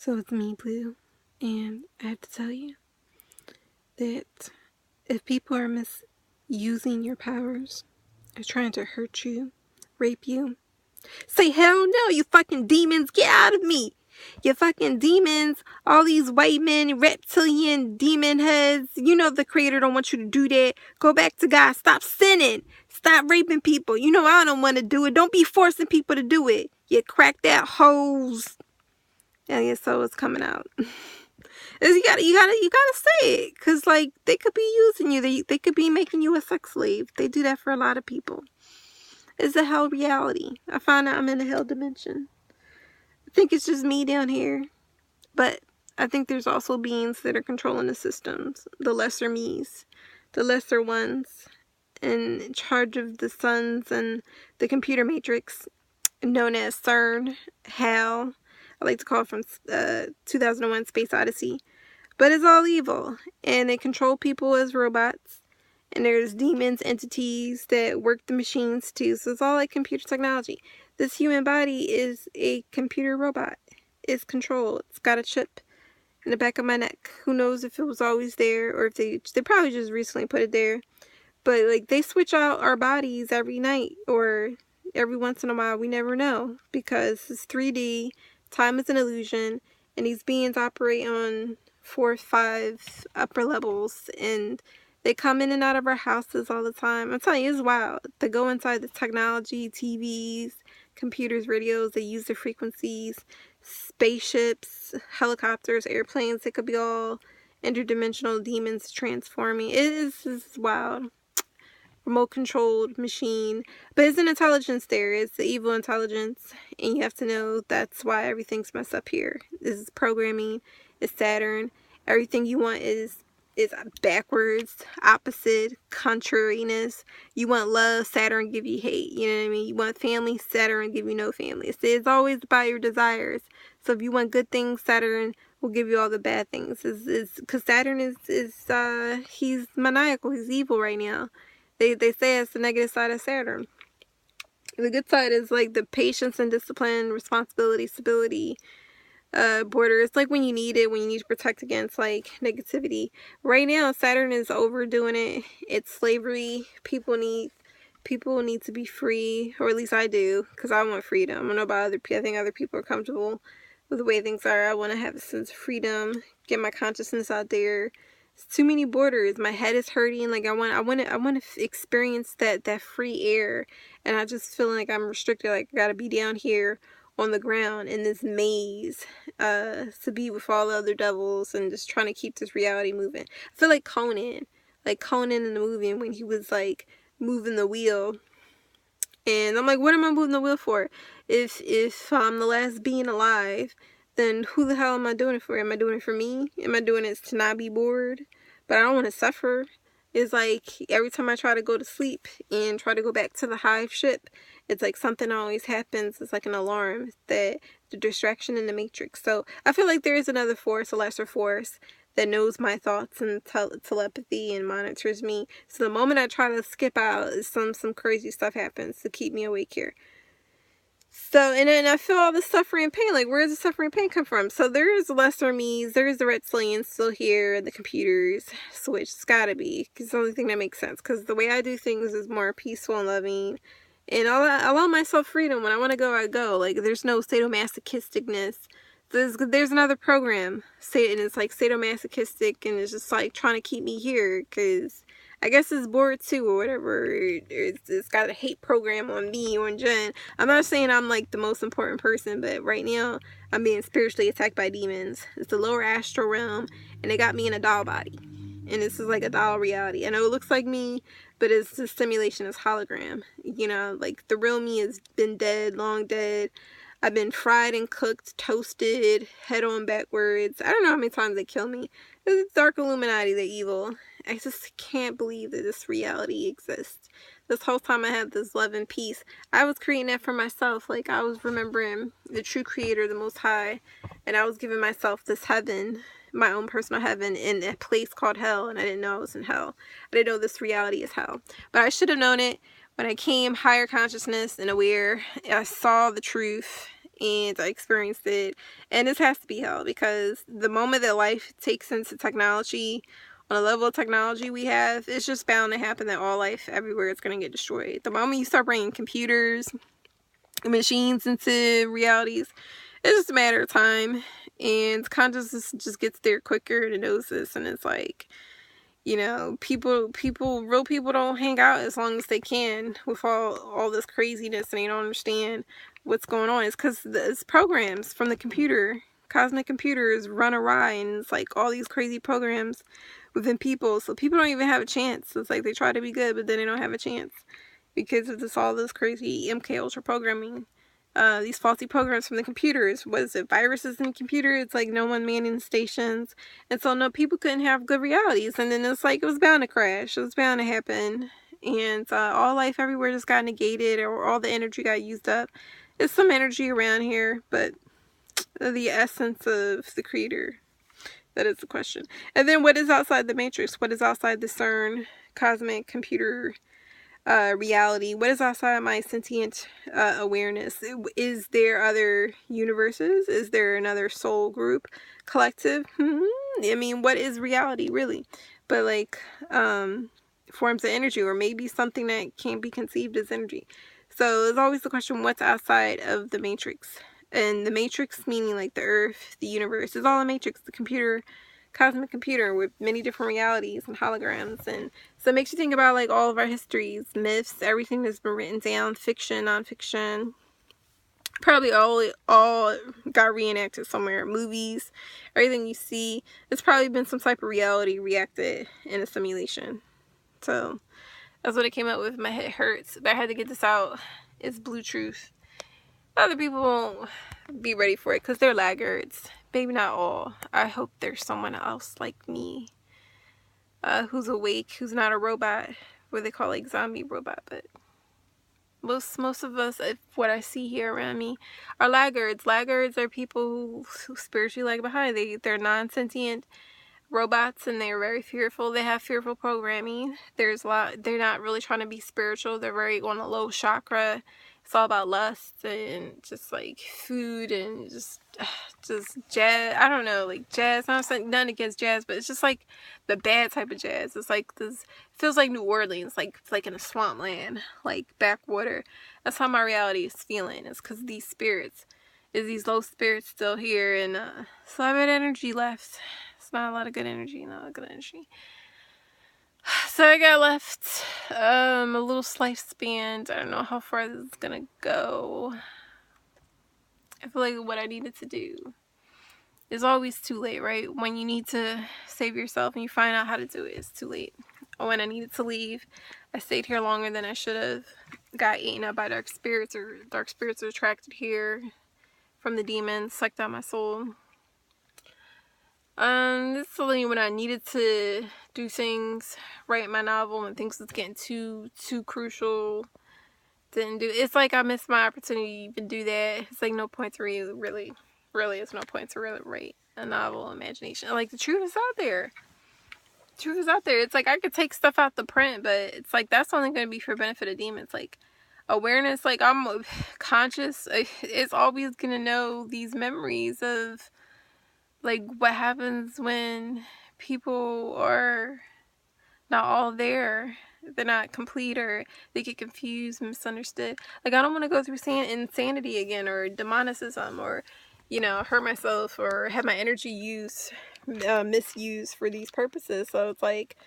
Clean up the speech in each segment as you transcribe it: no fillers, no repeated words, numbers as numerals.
So it's me, Blue, and I have to tell you that if people are misusing your powers, or trying to hurt you, rape you, say hell no, you fucking demons, get out of me! You fucking demons, all these white men, reptilian demon heads, you know the creator don't want you to do that. Go back to God, stop sinning, stop raping people. You know I don't want to do it, don't be forcing people to do it. You crack that hose. Yeah, your soul is coming out. You gotta say it, cause like they could be using you. They could be making you a sex slave. They do that for a lot of people. It's a hell reality. I find out I'm in a hell dimension. I think it's just me down here, but I think there's also beings that are controlling the systems, the lesser me's, the lesser ones, in charge of the suns and the computer matrix, known as CERN, Hel. I like to call it from 2001 Space Odyssey. But it's all evil, and they control people as robots, and there's demons, entities that work the machines too, so it's all like computer technology. This human body is a computer robot. It's controlled. It's got a chip in the back of my neck. Who knows if it was always there, or if they probably just recently put it there. But like, they switch out our bodies every night, or every once in a while. We never know, because it's 3D, time is an illusion, and these beings operate on 4, 5 upper levels, and they come in and out of our houses all the time. I'm telling you, it's wild. They go inside the technology, TVs, computers, radios. They use the frequencies, spaceships, helicopters, airplanes. They could be all interdimensional demons transforming. It's wild. Remote controlled machine, but it's an intelligence there. It's the evil intelligence, and you have to know that's why everything's messed up here. This is programming. It's Saturn. Everything you want is backwards, opposite, contrariness. You want love, Saturn give you hate. You know what I mean? You want family, Saturn give you no family. It's always about your desires. So if you want good things, Saturn will give you all the bad things. Because Saturn is he's maniacal. He's evil right now. They say it's the negative side of Saturn. The good side is like the patience and discipline, responsibility, stability, border. It's like when you need it, when you need to protect against like negativity. Right now, Saturn is overdoing it. It's slavery. People need to be free, or at least I do, because I want freedom. I don't know about other people. I think other people are comfortable with the way things are. I want to have a sense of freedom, get my consciousness out there. It's too many borders. My head is hurting. Like I want to experience that free air, and I just feel like I'm restricted. Like I gotta be down here on the ground in this maze, to be with all the other devils and just trying to keep this reality moving. I feel like Conan in the movie, when he was like moving the wheel, and I'm like, what am I moving the wheel for? If I'm the last being alive, then who the hell am I doing it for? Am I doing it for me? Am I doing it to not be bored? But I don't want to suffer. It's like every time I try to go to sleep and try to go back to the hive ship, it's like something always happens. It's like an alarm, that the distraction in the matrix. So I feel like there is another force, a lesser force, that knows my thoughts and telepathy and monitors me. So the moment I try to skip out, some crazy stuff happens to keep me awake here. So, and then I feel all the suffering and pain. Like, where does the suffering and pain come from? So there is lesser me's. There is the reptilians still here, the computers switch. It's gotta be, because it's the only thing that makes sense. Because the way I do things is more peaceful and loving. And I allow myself freedom. When I want to go, I go. Like, there's no sadomasochisticness. There's another program, and it's like sadomasochistic, and it's just like trying to keep me here, because I guess it's bored too, or whatever. It's got a hate program on me, on Jen. I'm not saying I'm like the most important person, but right now I'm being spiritually attacked by demons. It's the lower astral realm, and they got me in a doll body, and this is like a doll reality. I know it looks like me, but it's the simulation, is hologram. You know, like the real me has been dead, long dead. I've been fried and cooked, toasted, head on backwards. I don't know how many times they kill me. It's dark Illuminati, they're evil. I just can't believe that this reality exists. This whole time I had this love and peace. I was creating that for myself. Like, I was remembering the true creator, the Most High, and I was giving myself this heaven, my own personal heaven, in a place called hell, and I didn't know I was in hell. I didn't know this reality is hell. But I should have known it when I came higher consciousness and aware. I saw the truth, and I experienced it. And this has to be hell, because the moment that life takes into technology, on a level of technology we have, it's just bound to happen that all life everywhere is going to get destroyed. The moment you start bringing computers, machines into realities, it's just a matter of time, and consciousness just gets there quicker, and it knows this, and it's like, you know, real people don't hang out as long as they can with all this craziness, and they don't understand what's going on. It's because it's programs from the computer. Cosmic computers run awry, and it's like all these crazy programs within people. So people don't even have a chance. It's like they try to be good, but then they don't have a chance because of all this crazy MK Ultra programming. These faulty programs from the computers. What is it? Viruses in the computer? It's like no one manning stations. And so no, people couldn't have good realities. And then it's like it was bound to crash. It was bound to happen. And all life everywhere just got negated, or all the energy got used up. There's some energy around here, but the essence of the creator, that is the question. And then what is outside the matrix? What is outside the CERN cosmic computer reality? What is outside my sentient awareness? Is there other universes? Is there another soul group, collective? I mean, what is reality really? But like forms of energy, or maybe something that can't be conceived as energy. So there's always the question, what's outside of the matrix? And the matrix meaning like the earth, the universe, is all a matrix, the computer, cosmic computer with many different realities and holograms. And so it makes you think about like all of our histories, myths, everything that's been written down, fiction, nonfiction, probably all got reenacted somewhere. Movies, everything you see, it's probably been some type of reality reacted in a simulation. So that's what I came up with. My head hurts, but I had to get this out. It's blue truth. Other people won't be ready for it because they're laggards. Maybe not all. I hope there's someone else like me who's awake, who's not a robot, what they call like zombie robot. But most of us, what I see here around me, are laggards. Laggards are people who spiritually lag behind. They're non-sentient robots, and they're very fearful. They have fearful programming. They're not really trying to be spiritual. They're very on a low chakra. It's all about lust and just like food and just jazz. I don't know, like jazz. I'm not saying nothing against jazz, but it's just like the bad type of jazz. It's like this, feels like New Orleans, like it's like in a swampland, like backwater. That's how my reality is feeling. It's because these spirits, these low spirits still here, and so I have bad energy left. It's not a lot of good energy, not a good energy. So I got left a little lifespan. I don't know how far this is gonna go. I feel like what I needed to do is always too late, right? When you need to save yourself and you find out how to do it, it's too late. When I needed to leave, I stayed here longer than I should have. Got eaten up by dark spirits, or dark spirits are attracted here from the demons, sucked out my soul. This is only when I needed to do things, write my novel, and things was getting too crucial. Didn't do. It's like I missed my opportunity to even do that. It's like no point to really, it's no point to really write a novel. Imagination, like the truth is out there. The truth is out there. It's like I could take stuff out the print, but it's like that's only going to be for benefit of demons. Like awareness, like I'm conscious. It's always going to know these memories of like what happens when people are not all there. They're not complete, or they get confused, misunderstood. Like I don't want to go through insanity again, or demonicism, or hurt myself, or have my energy misused for these purposes. So it's like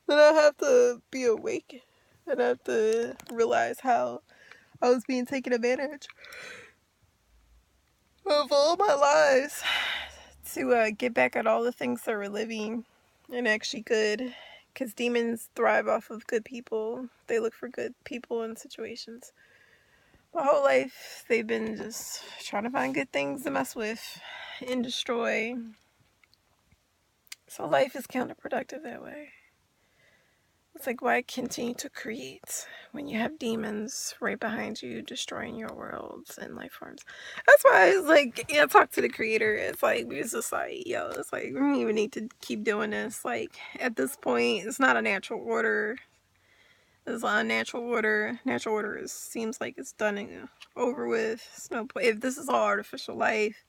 then I have to be awake, and I have to realize how I was being taken advantage of all my lives, to get back at all the things that we're living and actually good. Because demons thrive off of good people. They look for good people in situations. My whole life, they've been just trying to find good things to mess with and destroy. So life is counterproductive that way. It's like, why continue to create when you have demons right behind you destroying your worlds and life forms? That's why it's like, talk to the creator. It's like, it's just like, it's like, we don't even need to keep doing this. Like, at this point, it's not a natural order. It's natural order. Natural order seems like it's done and over with. It's no point. If this is all artificial life,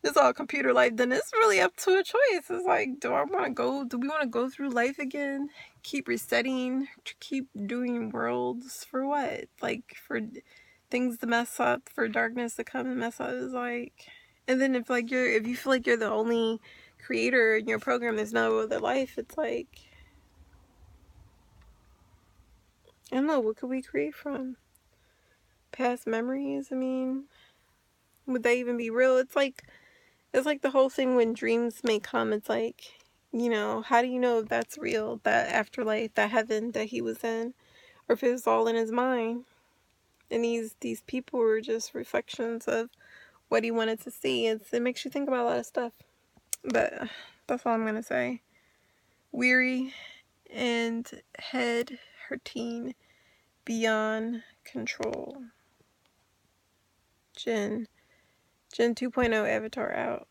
this is all computer life, then it's really up to a choice. It's like, do we want to go through life again? Keep resetting, keep doing worlds for what? Like, for things to mess up, for darkness to come and mess up. Is like, and then if you feel like you're the only creator in your program, there's no other life. It's like, I don't know, what could we create from? Past memories? I mean, would they even be real? It's like the whole thing when dreams may come. It's like, how do you know if that's real? That afterlife, that heaven that he was in, or if it was all in his mind? And these people were just reflections of what he wanted to see. It makes you think about a lot of stuff. But that's all I'm gonna say. Weary and head hurting beyond control. Jen 2.0 Avatar out.